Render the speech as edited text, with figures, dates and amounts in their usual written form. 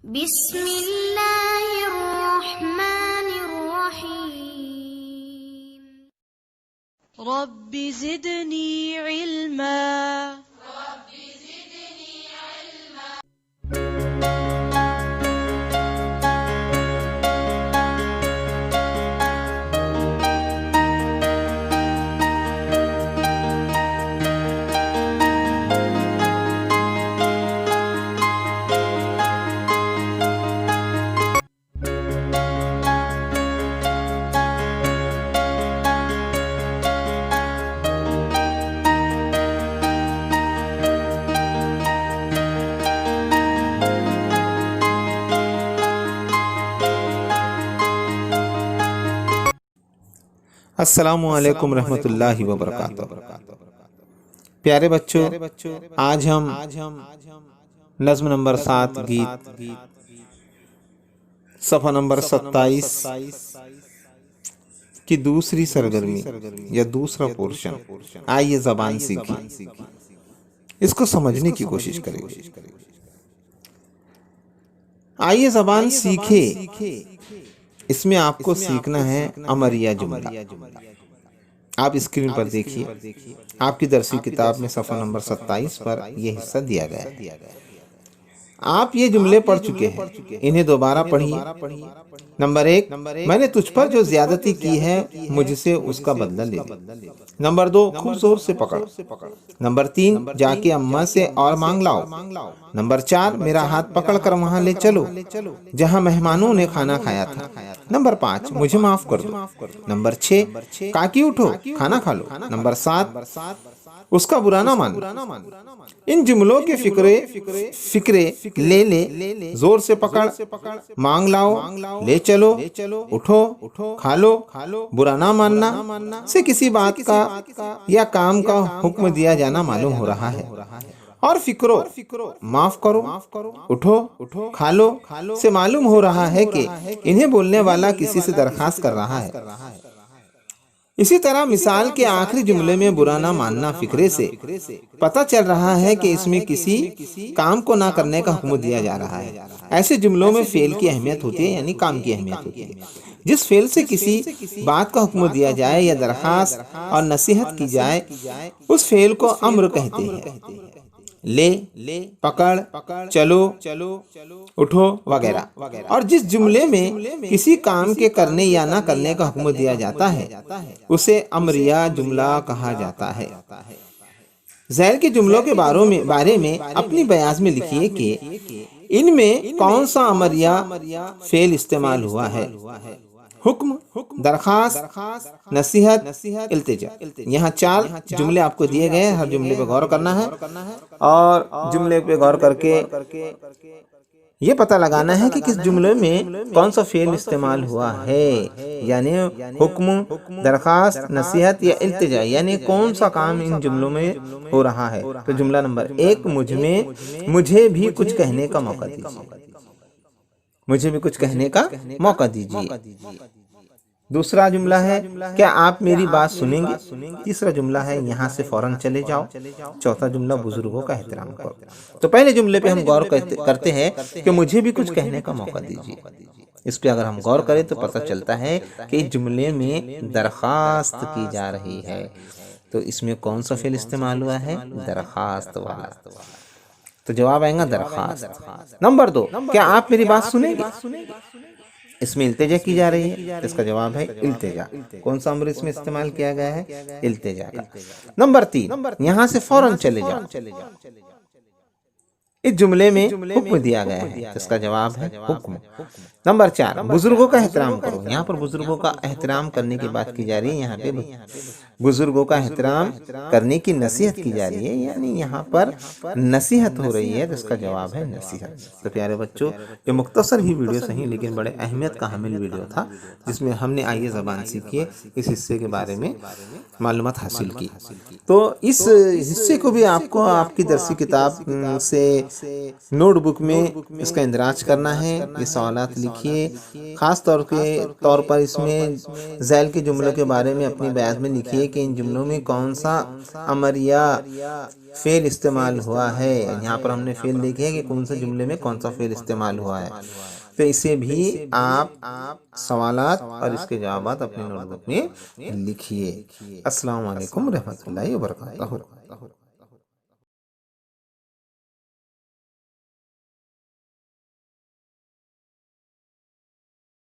बिस्मिल्लाहिर्रहमानिर्रहीम। रब्बि ज़िदनी इल्मा। अस्सलामुअलैकुम रहमतुल्लाहि व बरकातुहू। प्यारे बच्चों, आज हम नज़्म नंबर 7 गीत सफ़ा नंबर 27 की दूसरी सरगर्मी या दूसरा पोर्शन आइए ज़बान सीखें, इसको समझने की कोशिश करेंगे। आइए ज़बान सीखे, इसमें आपको सीखना है अमरिया जुमला। आप स्क्रीन पर देखिए, आपकी दरसी किताब में सफ़ा नंबर 27 पर यह हिस्सा दिया गया है। आप ये जुमले पढ़ चुके हैं, इन्हें दोबारा पढ़िए। नंबर 1, मैंने तुझ पर जो ज्यादती की है मुझसे उसका बदला ले ले। नंबर 2, खूब जोर से पकड़। नंबर 3, जाके अम्मा से और मांग लाओ। नंबर 4, मेरा हाथ पकड़ कर वहाँ ले चलो जहाँ मेहमानों ने खाना खाया था। नंबर 5, मुझे माफ कर दो। नंबर 6, काकी उठो खाना खा लो। नंबर 7, उसका बुरा ना मानो। इन जुमलों के फिक्रे ले ले, जोर से पकड़, मांग लाओ, ले चलो, उठो, खा लो, बुरा ना मानना से किसी बात का या काम का हुक्म दिया जाना मालूम हो रहा है। और फिक्रो, माफ करो, उठो, खा लो से मालूम हो रहा है कि इन्हें बोलने वाला किसी से दरखास्त कर रहा है। इसी तरह मिसाल के आखिरी जुमले में बुरा ना मानना फिक्रे से पता चल रहा है कि इसमें किसी काम को ना करने का हुक्म दिया जा रहा है। ऐसे जुमलों में फेल की अहमियत होती है, यानी काम की अहमियत होती है। जिस फेल से किसी बात का हुक्म दिया जाए या दरखास्त और नसीहत की जाए, उस फेल को अम्र कहते हैं। ले, पकड़, चलो, उठो वगैरह। और जिस जुमले में किसी काम के करने या ना करने का हुक्म दिया जाता है उसे अमरिया जुमला कहा जाता है। ज़ैल के जुमलों के बारे में अपनी बयान में लिखिए कि इनमें कौन सा अमरिया फेल इस्तेमाल हुआ है। हुक्म, दरखास्त, नसीहत, इल्तिजा। यहाँ 4 जुमले आपको दिए गए हैं। हर जुमले पे गौर करना है और जुमले पे गौर करके ये पता लगाना है कि किस जुमले में कौन सा फेल इस्तेमाल हुआ है, यानी हुक्म, दरखास्त, नसीहत या इल्तिजा, यानी कौन सा काम इन जुमलों में हो रहा है। तो जुमला नंबर 1, मुझे भी कुछ कहने का मौका दीजिए। मुझे भी कुछ कहने का मौका दीजिए। दूसरा जुमला है, क्या आप मेरी बात सुनेंगे। तीसरा जुमला है, यहाँ से फौरन चले जाओ। चौथा जुमला, बुजुर्गों का एहतराम करो। तो पहले जुमले पे हम गौर करते हैं कि मुझे भी कुछ कहने का मौका दीजिए। इस पे अगर हम गौर करें तो पता चलता है कि जुमले में दरखास्त की जा रही है। तो इसमें कौन सा फेल इस्तेमाल हुआ है, दरखास्त वाला। तो जवाब आएगा दरखास्त। नंबर 2, क्या आप मेरी बात सुनेंगे। इसमें इल्तिजा की जा रही है, इसका जवाब है इल्तिजा। कौन सा अम्र इसमें इस्तेमाल किया गया है, इल्तिजा का। नंबर 3, यहाँ से फौरन चले जाओ। इस जुमले में हुक्म दिया गया है, इसका जवाब है हुक्म। नंबर 4, बुजुर्गों का एहतराम करो। यहाँ पर बुजुर्गों का एहतराम करने की बात की जा रही है। यहाँ पे बुजुर्गों का एहतराम करने की नसीहत की जा रही है, यानी यहाँ पर नसीहत हो रही है, जिसका जवाब है नसीहत। तो प्यारे बच्चों, ये मुख्तसर ही वीडियो सही लेकिन बड़े अहमियत का हामिल वीडियो था, जिसमें हमने आइए ज़बान सीखिए इस हिस्से के बारे में मालूमात हासिल की। तो इस हिस्से को भी आपको आपकी दरसी किताब से नोटबुक में इसका इंदराज करना है। ये सवालात लिखिए, खास तौर पर इसमें ज़ैल के जुमलों के बारे में अपनी बयान में लिखिए लिखिए कि इन जुमलों में कौन सा अमर या फेल इस्तेमाल हुआ है। यहाँ पर हमने फेल देखे है कि कौन सा जुमले में कौन सा फेल इस्तेमाल हुआ है। तो इसे भी आप सवालात और इसके जवाबात अपनी नोटबुक में लिखिए। अस्सलाम वालेकुम रहमतुल्लाहि व बरकातहू।